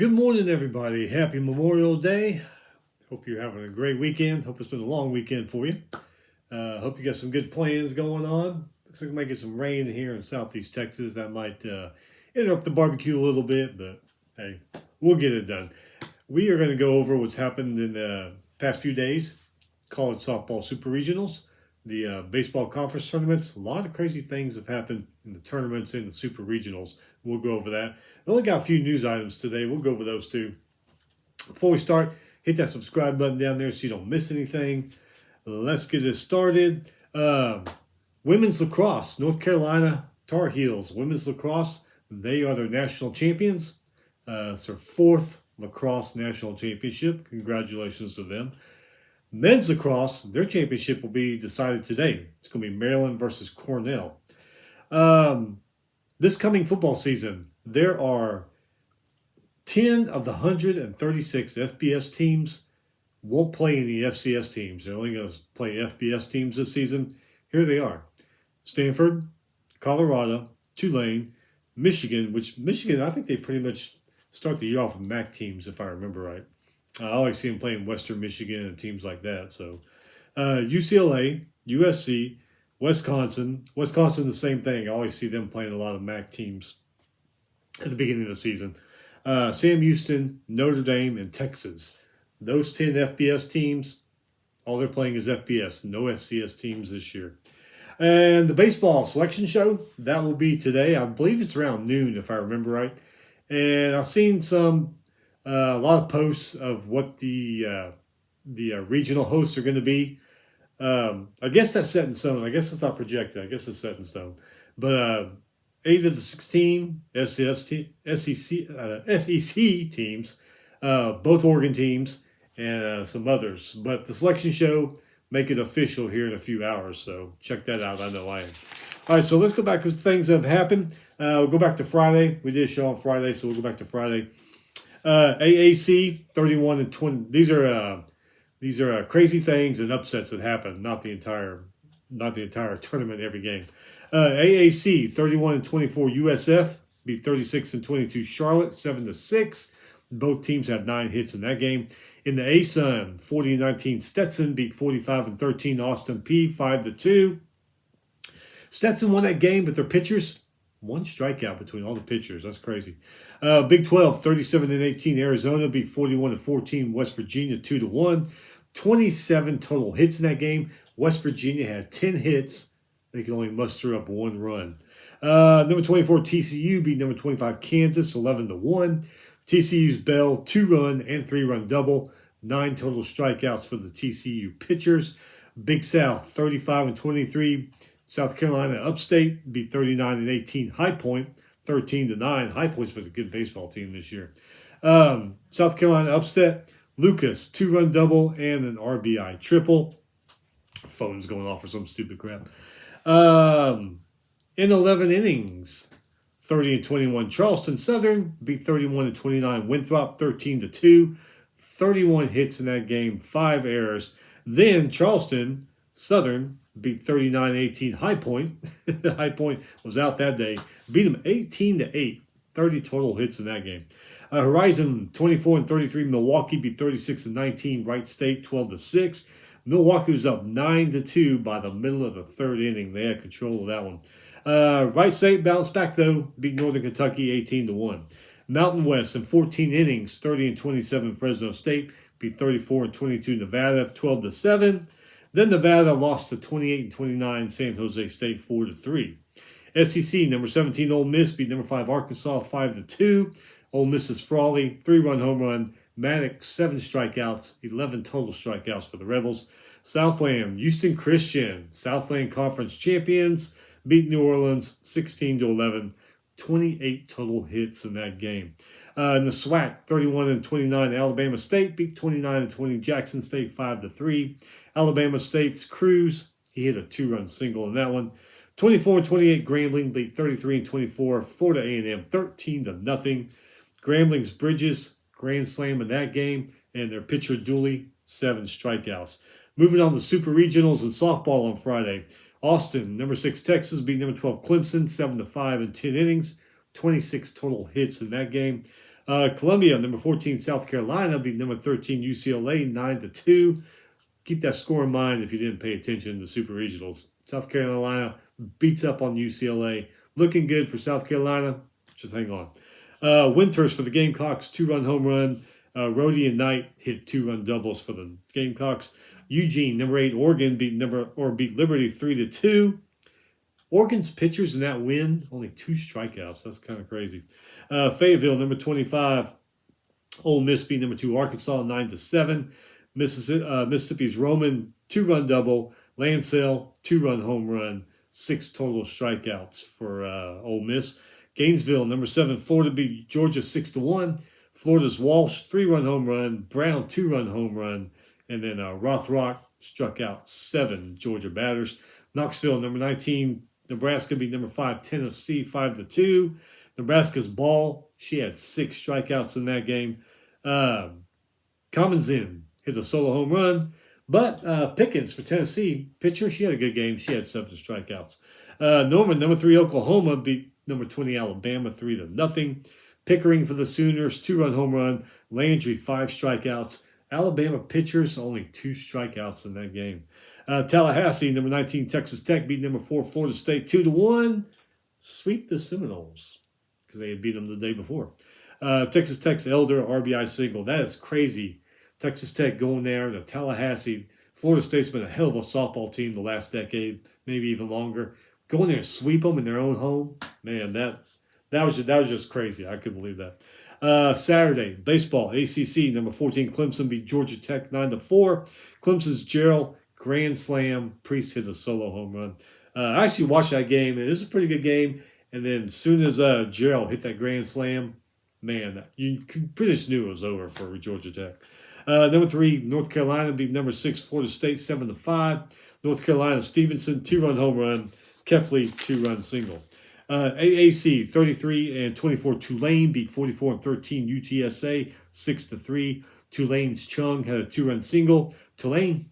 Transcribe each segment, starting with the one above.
Good morning, everybody. Happy Memorial Day. Hope you're having a great weekend. Hope it's been a long weekend for you. Hope you got some good plans going on. Looks like we might get some rain here in southeast Texas. That might interrupt the barbecue a little bit, but hey, we'll get it done. We are going to go over what's happened in the past few days. College softball super regionals, the baseball conference tournaments. A lot of crazy things have happened in the tournaments and the super regionals. We'll go over that. I only got a few news items today. We'll go over those too. Before we start, hit that subscribe button down there so you don't miss anything. Let's get it started. Women's lacrosse, North Carolina Tar Heels. Women's lacrosse, they are their national champions. It's their fourth lacrosse national championship. Congratulations to them. Men's lacrosse, their championship will be decided today. It's going to be Maryland versus Cornell. This coming football season, there are 10 of the 136 FBS teams won't play any FCS teams. They're only going to play FBS teams this season. Here they are. Stanford, Colorado, Tulane, Michigan, which Michigan, I think they pretty much start the year off with MAC teams, if I remember right. I always see them playing Western Michigan and teams like that. So UCLA, USC, Wisconsin, the same thing. I always see them playing a lot of MAC teams at the beginning of the season. Sam Houston, Notre Dame, and Texas. Those 10 FBS teams, all they're playing is FBS. No FCS teams this year. And the baseball selection show, that will be today. I believe it's around noon, if I remember right. And I've seen a lot of posts of what the regional hosts are going to be. I guess that's set in stone. I guess it's not projected. I guess it's set in stone. But 8 of the 16 SEC teams, both Oregon teams, and some others. But the selection show, make it official here in a few hours. So check that out. I know I am. All right, so let's go back to things that have happened. We'll go back to Friday. We did a show on Friday, so we'll go back to Friday. AAC 31 and 20. These are crazy things and upsets that happen, not the entire tournament every game. AAC 31 and 24 USF beat 36 and 22 Charlotte 7-6. Both teams had 9 hits in that game. In the ASUN 40 and 19 Stetson beat 45 and 13 Austin P 5-2. Stetson won that game, but their pitchers, 1 strikeout between all the pitchers. That's crazy. Big 12 37 and 18 Arizona beat 41 and 14 West Virginia 2-1. 27 total hits in that game. West Virginia had 10 hits. They could only muster up 1 run. Number 24 TCU beat number 25 Kansas 11-1. TCU's Bell 2-run and 3-run double. 9 total strikeouts for the TCU pitchers. Big South 35 and 23. South Carolina Upstate beat 39 and 18 High Point 13-9. High Point's been a good baseball team this year. South Carolina Upstate. Lucas, 2-run double and an RBI triple. Phone's going off for some stupid crap. In 11 innings, 30 and 21 Charleston Southern beat 31 and 29 Winthrop 13-2. 31 hits in that game, 5 errors. Then Charleston Southern beat 39-18 High Point. High Point was out that day. Beat them 18-8. 30 total hits in that game. Horizon 24 and 33 Milwaukee beat 36 and 19 Wright State 12-6. Milwaukee was up 9-2 by the middle of the 3rd inning. They had control of that one. Wright State bounced back though, beat Northern Kentucky 18-1. Mountain West in 14 innings, 30 and 27 Fresno State beat 34 and 22 Nevada 12-7. Then Nevada lost to 28 and 29 San Jose State 4-3. SEC number 17 Ole Miss beat number 5 Arkansas 5-2. Ole Miss's Frawley 3-run home run. Maddox 7 strikeouts, 11 total strikeouts for the Rebels. Southland Houston Christian, Southland Conference champions, beat New Orleans 16-11. 28 total hits in that game. In the SWAC, 31 and 29 Alabama State beat 29 and 20 Jackson State 5-3. Alabama State's Cruz, he hit a 2-run single in that one. 24-28 Grambling beat 33 and 24 Florida A&M 13-0. Grambling's Bridges grand slam in that game, and their pitcher Dooley 7 strikeouts. Moving on to Super Regionals and softball on Friday. Austin, number 6 Texas, beat number 12 Clemson 7-5 in 10 innings. 26 total hits in that game. Columbia, number 14, South Carolina beat number 13, UCLA 9-2. Keep that score in mind if you didn't pay attention to Super Regionals. South Carolina beats up on UCLA. Looking good for South Carolina. Just hang on. Winters for the Gamecocks, 2-run home run. Rhodey and Knight hit 2-run doubles for the Gamecocks. Eugene, number 8, Oregon beat Liberty 3-2. Oregon's pitchers in that win, only 2 strikeouts. That's kind of crazy. Fayetteville, number 25, Ole Miss beat number 2, Arkansas 9-7. Mississippi's Roman, 2-run double. Lansell, 2-run home run. 6 total strikeouts for Ole Miss. Gainesville, number 7, Florida beat Georgia 6-1. Florida's Walsh, 3-run home run. Brown, 2-run home run. And then Rothrock struck out 7 Georgia batters. Knoxville, number 19, Nebraska beat number 5, Tennessee 5-2. Nebraska's Ball, she had 6 strikeouts in that game. Commons hit a solo home run. But Pickens for Tennessee, pitcher, she had a good game. She had 7 strikeouts. Norman, number 3, Oklahoma beat number 20, Alabama 3-0. Pickering for the Sooners, 2-run home run. Landry, 5 strikeouts. Alabama pitchers, only 2 strikeouts in that game. Tallahassee, number 19, Texas Tech beat number 4, Florida State 2-1. Sweep the Seminoles because they had beat them the day before. Texas Tech's Elder RBI single. That is crazy. Texas Tech going there to Tallahassee. Florida State's been a hell of a softball team the last decade, maybe even longer. Going there and sweep them in their own home, man, that was just crazy. I couldn't believe that. Saturday, baseball, ACC, number 14, Clemson beat Georgia Tech 9-4. Clemson's Gerald, grand slam. Priest hit a solo home run. I actually watched that game, and it was a pretty good game. And then as soon as Gerald hit that grand slam, man, you pretty much knew it was over for Georgia Tech. Number 3, North Carolina beat number 6, Florida State 7-5. North Carolina, Stevenson, 2-run home run. Kepley, 2-run single. AAC 33-24. Tulane beat 44-13 UTSA 6-3. Tulane's Chung had a 2-run single. Tulane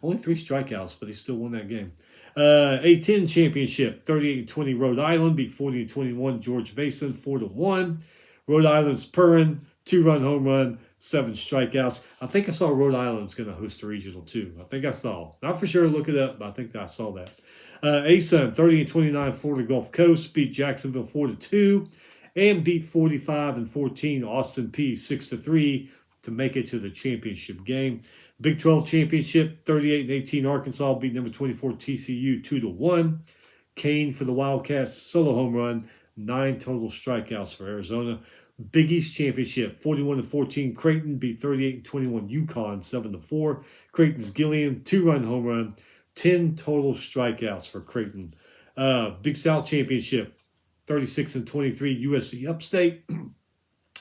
only 3 strikeouts, but they still won that game. A10 championship 38-20. Rhode Island beat 40-21 George Mason 4-1. Rhode Island's Perrin 2-run home run. 7 strikeouts. I think I saw Rhode Island's going to host a regional too. I think I saw. Not for sure. Look it up, but I think I saw that. ASUN 30-29. Florida Gulf Coast beat Jacksonville 4-2 and beat 45-14 Austin Peay 6-3 to make it to the championship game. Big 12 championship 38-18. Arkansas beat number 24 TCU 2-1. Kane for the Wildcats solo home run. 9 total strikeouts for Arizona. Big East Championship, 41-14. Creighton beat 38-21 UConn, 7-4. Creighton's Gillian, 2-run home run, 10 total strikeouts for Creighton. Big South Championship, 36-23. USC Upstate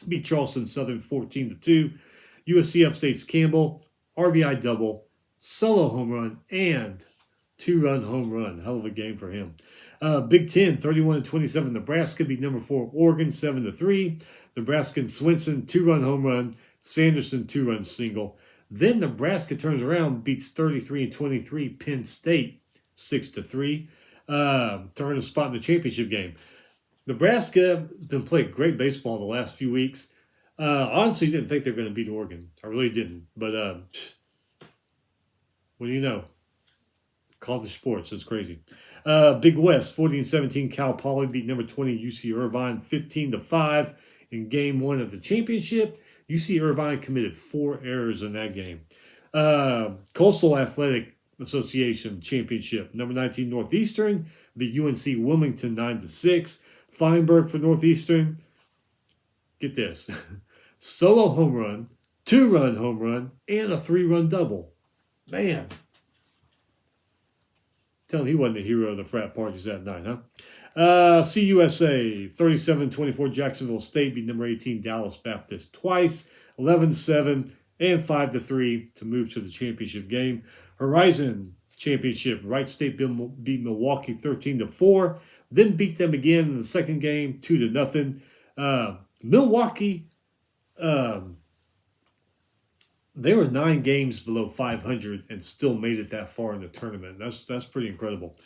beat Charleston Southern 14-2. USC Upstate's Campbell, RBI double, solo home run, and 2-run home run. Hell of a game for him. Big Ten, 31-27. Nebraska beat number 4, Oregon, 7-3. Nebraska and Swenson, 2-run home run. Sanderson, 2-run single. Then Nebraska turns around, beats 33-23 Penn State, 6-3. Turning a spot in the championship game. Nebraska has been playing great baseball the last few weeks. Honestly, didn't think they were going to beat Oregon. I really didn't. But what do you know? College sports is crazy. Big West, 14-17. Cal Poly beat number 20 UC Irvine 15-5 in game 1 of the championship. UC Irvine committed 4 errors in that game. Coastal Athletic Association championship. Number 19 Northeastern beat UNC Wilmington 9-6. Feinberg for Northeastern. Get this. Solo home run, 2-run home run, and a 3-run double. Man. Tell him he wasn't the hero of the frat parties that night, huh? CUSA, 37-24. Jacksonville State beat number 18 Dallas Baptist twice, 11-7 and 5-3 to move to the championship game. Horizon Championship, Wright State beat Milwaukee 13-4, then beat them again in the second game, 2-0. Milwaukee, they were 9 games below 500 and still made it that far in the tournament. That's pretty incredible.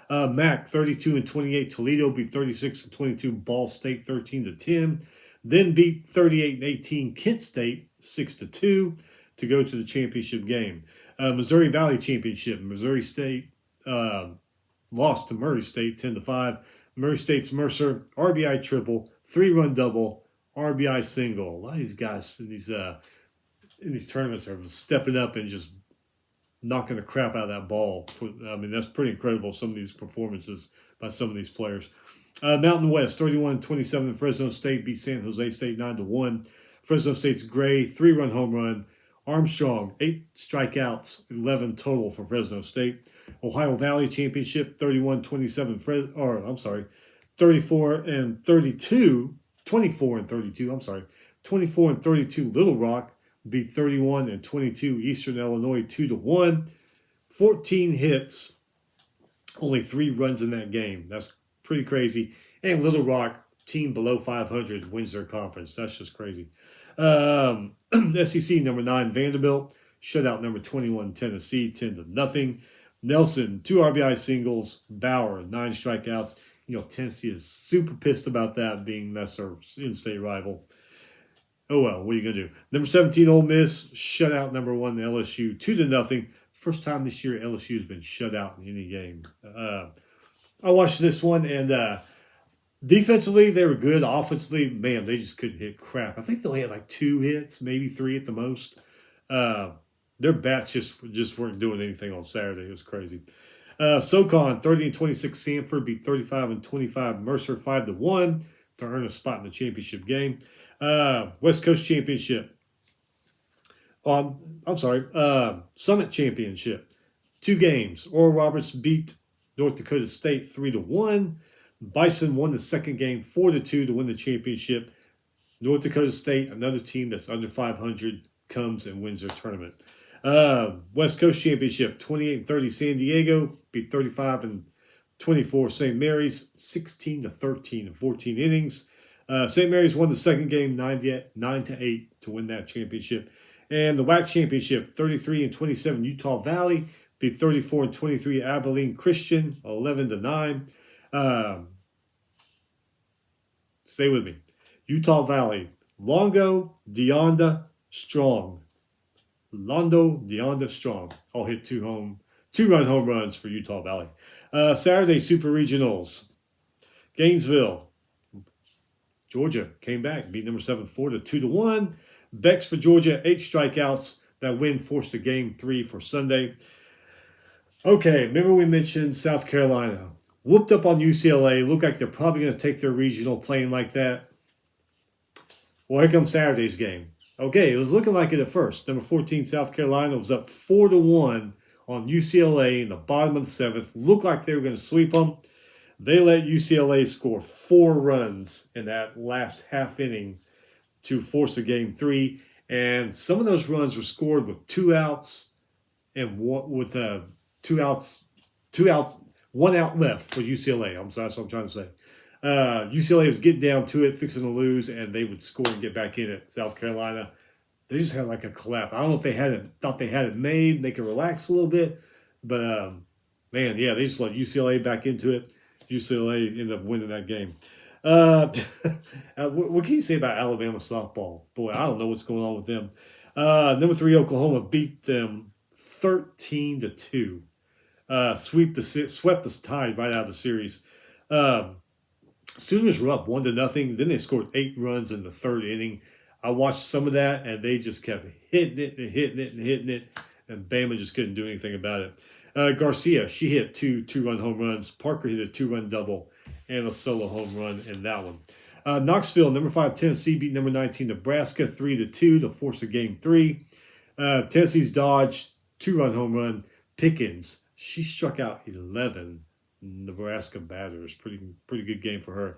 MAC 32-28. Toledo beat 36-22. Ball State 13-10. Then beat 38-18 Kent State 6-2 to go to the championship game. Missouri Valley Championship. Missouri State lost to Murray State 10-5. Murray State's Mercer RBI triple, 3-run double, RBI single. A lot of these guys in these tournaments are stepping up and just knocking the crap out of that ball. That's pretty incredible, some of these performances by some of these players. Mountain West, 31-27. Fresno State beat San Jose State 9-1. Fresno State's Gray, 3-run home run. Armstrong, 8 strikeouts, 11 total for Fresno State. Ohio Valley Championship, 31-27. 24-32. 24-32. Little Rock beat 31-22 Eastern Illinois 2-1. 14 hits, only 3 runs in that game. That's pretty crazy. And Little Rock, team below 500, wins their conference. That's just crazy. SEC number 9 Vanderbilt, shutout number 21 Tennessee 10-0. Nelson, 2 RBI singles. Bauer, 9 strikeouts. Tennessee is super pissed about that being their in-state rival. Oh well, what are you gonna do? Number 17 Ole Miss, shutout number 1 LSU 2-0. First time this year LSU has been shut out in any game. I watched this one, and defensively they were good. Offensively, man, they just couldn't hit crap. I think they only had like 2 hits, maybe 3 at the most. Their bats just weren't doing anything on Saturday. It was crazy. SoCon, 30-26 Sanford beat 35-25 Mercer 5-1 to earn a spot in the championship game. West Coast Championship. Summit Championship. 2 games. Oral Roberts beat North Dakota State 3-1. Bison won the second game 4-2 to win the championship. North Dakota State, another team that's under 500, comes and wins their tournament. West Coast Championship, 28-30 San Diego beat 35-24 St. Mary's, 16-13 in 14 innings. St. Mary's won the second game 9-8 to win that championship. And the WAC Championship, 33-27 Utah Valley beat 34-23 Abilene Christian, 11-9. Stay with me. Utah Valley, Longo, Deonda, Strong. All hit 2-run home runs for Utah Valley. Saturday Super Regionals. Gainesville, Georgia came back, beat number 7 Florida 2-1. Bex for Georgia, 8 strikeouts. That win forced a game 3 for Sunday. Okay, remember we mentioned South Carolina. Whooped up on UCLA. Looked like they're probably going to take their regional playing like that. Well, here comes Saturday's game. Okay, it was looking like it at first. Number 14, South Carolina was up 4-1 on UCLA in the bottom of the 7th. Looked like they were going to sweep them. They let UCLA score 4 runs in that last half inning to force a game 3. And some of those runs were scored with 2 outs and 1 out left for UCLA. That's what I'm trying to say. UCLA was getting down to it, fixing to lose, and they would score and get back in it. South Carolina, they just had like a collapse. I don't know if they thought they had it made, they could relax a little bit, but they just let UCLA back into it. UCLA ended up winning that game. What can you say about Alabama softball? Boy, I don't know what's going on with them. Number 3 Oklahoma beat them 13-2. Swept the Tide right out of the series. Sooners were up 1-0. Then they scored 8 runs in the 3rd inning. I watched some of that, and they just kept hitting it, and Bama just couldn't do anything about it. Garcia, she hit 2 2-run home runs. Parker hit a 2-run double and a solo home run in that one. Knoxville, number 5 Tennessee beat number 19 Nebraska 3-2 to force a game 3. Tennessee's Dodge 2-run home run. Pickens, she struck out 11 Nebraska batters. Pretty good game for her.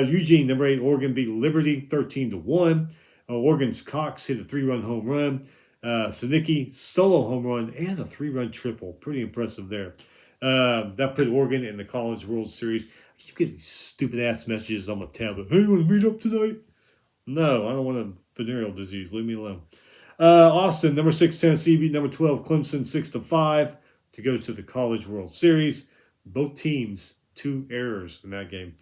Eugene, number 8 Oregon beat Liberty 13-1. Oregon's Cox hit a 3-run home run. Sinicki, solo home run and a 3-run triple. Pretty impressive there. That put Oregon in the College World Series. I keep getting these stupid-ass messages on my tablet. Hey, you want to meet up tonight? No, I don't want a venereal disease. Leave me alone. Austin, number 6 Tennessee beat number 12 Clemson 6-5 to go to the College World Series. Both teams, 2 errors in that game.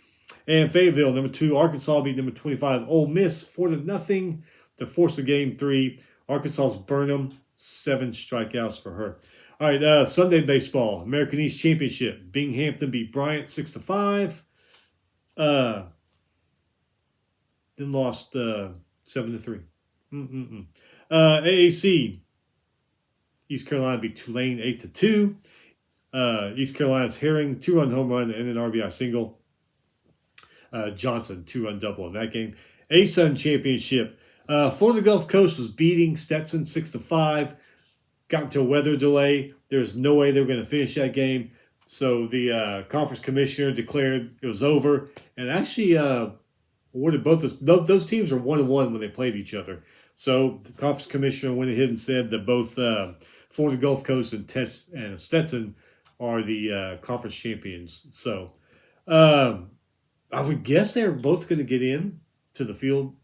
And Fayetteville, number 2. Arkansas beat number 25 Ole Miss 4-0 to force a game 3. Arkansas's Burnham, 7 strikeouts for her. All right, Sunday baseball, American East Championship. Binghamton beat Bryant 6-5. Then lost 7-3. AAC, East Carolina beat Tulane 8-2. East Carolina's Herring, 2-run home run and an RBI single. Johnson, 2-run double in that game. ASUN Championship. Florida Gulf Coast was beating Stetson 6-5. Got into a weather delay. There's no way they were going to finish that game. So the conference commissioner declared it was over and actually awarded both those teams were 1-1 when they played each other. So the conference commissioner went ahead and said that both Florida Gulf Coast and Stetson are the conference champions. So I would guess they're both going to get in to the field,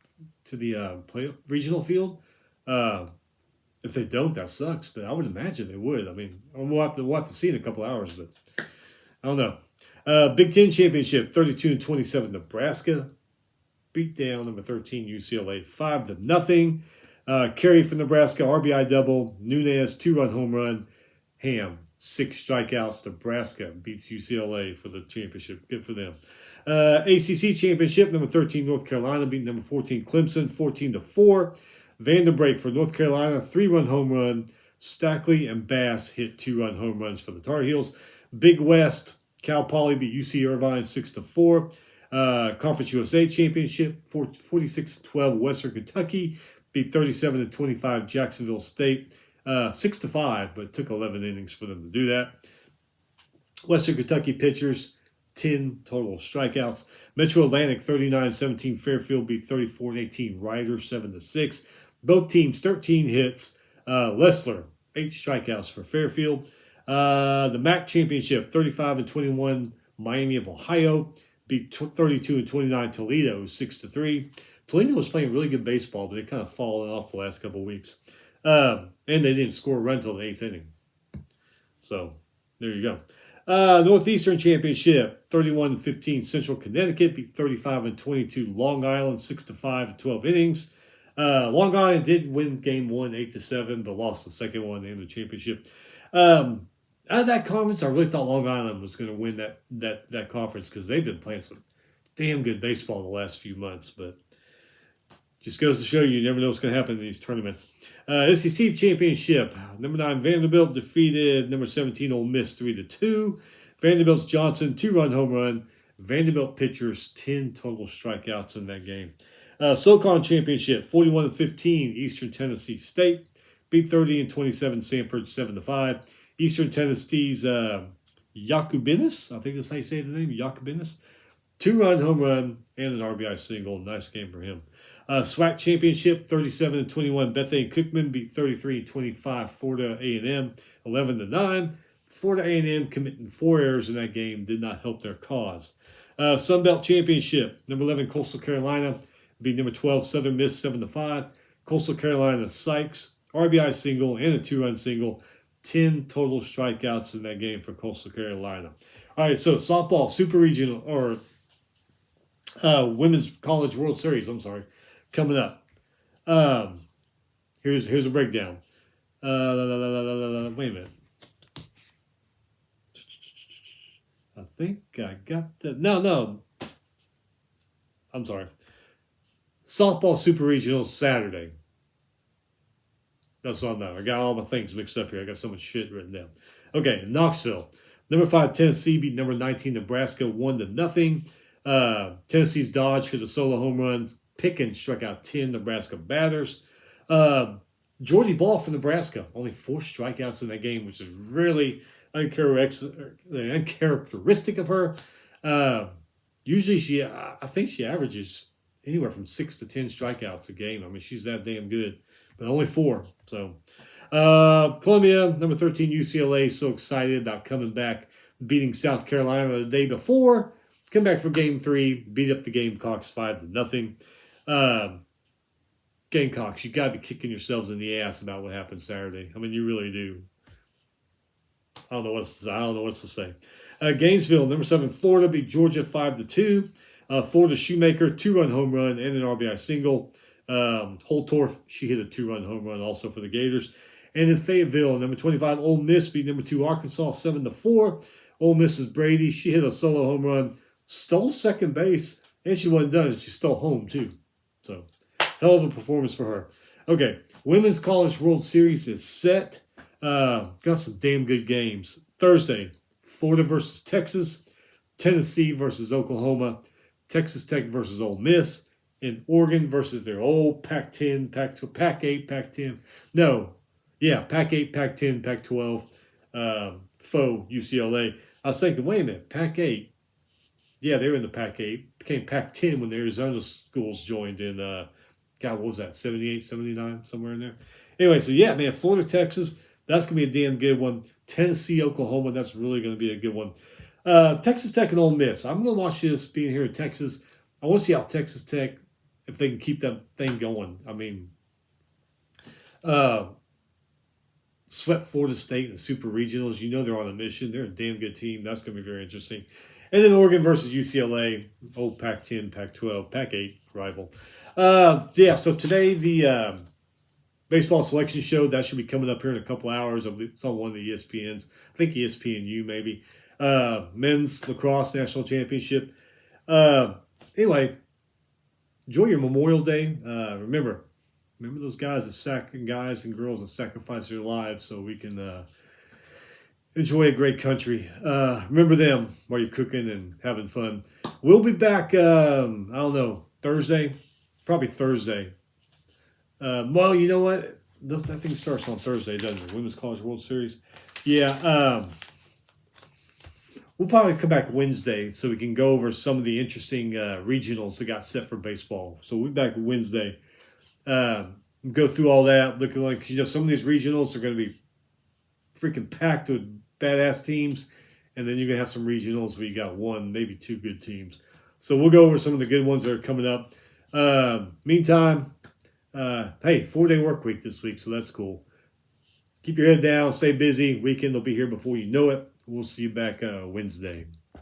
to the regional field. If they don't, that sucks. But I would imagine they would. I mean, we'll have to see in a couple hours, but I don't know. Big Ten Championship, 32-27 Nebraska. Beat down number 13 UCLA 5-0. Carey for Nebraska, RBI double. Nunez, 2-run home run. Ham, 6 strikeouts. Nebraska beats UCLA for the championship. Good for them. ACC Championship, number 13 North Carolina beat number 14 Clemson 14-4. Vanderbrake for North Carolina, 3-run home run. Stackley and Bass hit 2-run home runs for the Tar Heels. Big West, Cal Poly beat UC Irvine 6-4. Conference USA Championship, 46-12 Western Kentucky beat 37-25 Jacksonville State. 6-5, but it took 11 innings for them to do that. Western Kentucky pitchers, 10 total strikeouts. Metro Atlantic, 39-17 Fairfield beat 34-18 Rider 7-6. Both teams, 13 hits. Lessler, 8 strikeouts for Fairfield. The MAC Championship, 35-21 Miami of Ohio beat 32-29 Toledo 6-3. Toledo was playing really good baseball, but they kind of fallen off the last couple of weeks. And they didn't score a run until the 8th inning. So, there you go. Northeastern Championship, 31-15 Central Connecticut beat 35-22 Long Island 6-5 in 12 innings. Long Island did win game 1 8-7, but lost the second one in the championship. Out of that conference, I really thought Long Island was going to win that conference because they've been playing some damn good baseball the last few months. But just goes to show you never know what's going to happen in these tournaments. SEC Championship, number 9 Vanderbilt defeated number 17 Ole Miss 3-2. Vanderbilt's Johnson, 2-run home run. Vanderbilt pitchers, 10 total strikeouts in that game. SoCon Championship, 41-15 Eastern Tennessee State beat 30-27 Sanford 7-5. Eastern Tennessee's Yakubinis, I think that's how you say the name, Yakubinis. 2-run home run and an RBI single. Nice game for him. SWAC Championship, 37-21 Bethany Cookman beat 33-25 Florida A&M 11-9. Florida A&M committing 4 errors in that game did not help their cause. Sun Belt Championship, number 11 Coastal Carolina beat number 12 Southern Miss 7-5. Coastal Carolina Sykes, RBI single and a 2-run single. 10 total strikeouts in that game for Coastal Carolina. All right, so softball, super regional, or Women's College World Series, coming up. Here's a breakdown. Wait a minute. I think I got that. No. I'm sorry. Softball Super Regional Saturday. That's what I'm not. I got all my things mixed up here. I got so much shit written down. Okay, Knoxville. Number 5 Tennessee beat number 19 Nebraska 1-0. Tennessee's Dodge hit a solo home run. Pickens struck out 10 Nebraska batters. Jordy Ball for Nebraska, only 4 strikeouts in that game, which is really uncharacteristic of her. Usually I think she averages anywhere from 6 to 10 strikeouts a game. I mean, she's that damn good, but only 4. So, Columbia, number 13 UCLA, so excited about coming back, beating South Carolina the day before. Come back for game 3, beat up the Gamecocks 5-0. Gamecocks, you got to be kicking yourselves in the ass about what happened Saturday. I mean, you really do. I don't know what to say. Gainesville, number 7 Florida beat Georgia 5-2. Florida Shoemaker, 2-run home run and an RBI single. Holtorf, she hit a 2-run home run also for the Gators. And in Fayetteville, number 25, Ole Miss beat number 2 Arkansas 7-4. Ole Miss's Brady, she hit a solo home run, stole second base, and she wasn't done. She stole home too. So, hell of a performance for her. Okay, Women's College World Series is set. Got some damn good games. Thursday, Florida versus Texas, Tennessee versus Oklahoma, Texas Tech versus Ole Miss, and Oregon versus their old Pac-10, Pac-12, Pac-8, Pac-10. No, yeah, Pac-8, Pac-10, Pac-12, foe UCLA. I was thinking, wait a minute, Pac-8. Yeah, they were in the Pac-8. Became Pac-10 when the Arizona schools joined in, God, what was that, 78, 79, somewhere in there? Anyway, so yeah, man, Florida, Texas, that's going to be a damn good one. Tennessee, Oklahoma, that's really going to be a good one. Texas Tech and Ole Miss. I'm going to watch this being here in Texas. I want to see how Texas Tech, if they can keep that thing going. I mean, swept Florida State in the Super Regionals. You know they're on a mission. They're a damn good team. That's going to be very interesting. And then Oregon versus UCLA, old Pac-10, Pac-12, Pac-8 rival. Yeah, so today the baseball selection show, that should be coming up here in a couple hours. It's on one of the ESPNs. I think ESPNU maybe. Men's lacrosse national championship. Anyway, enjoy your Memorial Day. Remember those guys and girls that sacrifice their lives so we can enjoy a great country. Remember them while you're cooking and having fun. We'll be back, I don't know, Thursday? Probably Thursday. Well, you know what? That thing starts on Thursday, doesn't it? Women's College World Series. Yeah. We'll probably come back Wednesday so we can go over some of the interesting regionals that got set for baseball. So we'll be back Wednesday. Go through all that. Looking like, some of these regionals are going to be freaking packed with badass teams. And then you're going to have some regionals where you got one, maybe two good teams. So we'll go over some of the good ones that are coming up. Meantime, hey, 4-day work week this week, so that's cool. Keep your head down, stay busy. Weekend will be here before you know it. We'll see you back Wednesday.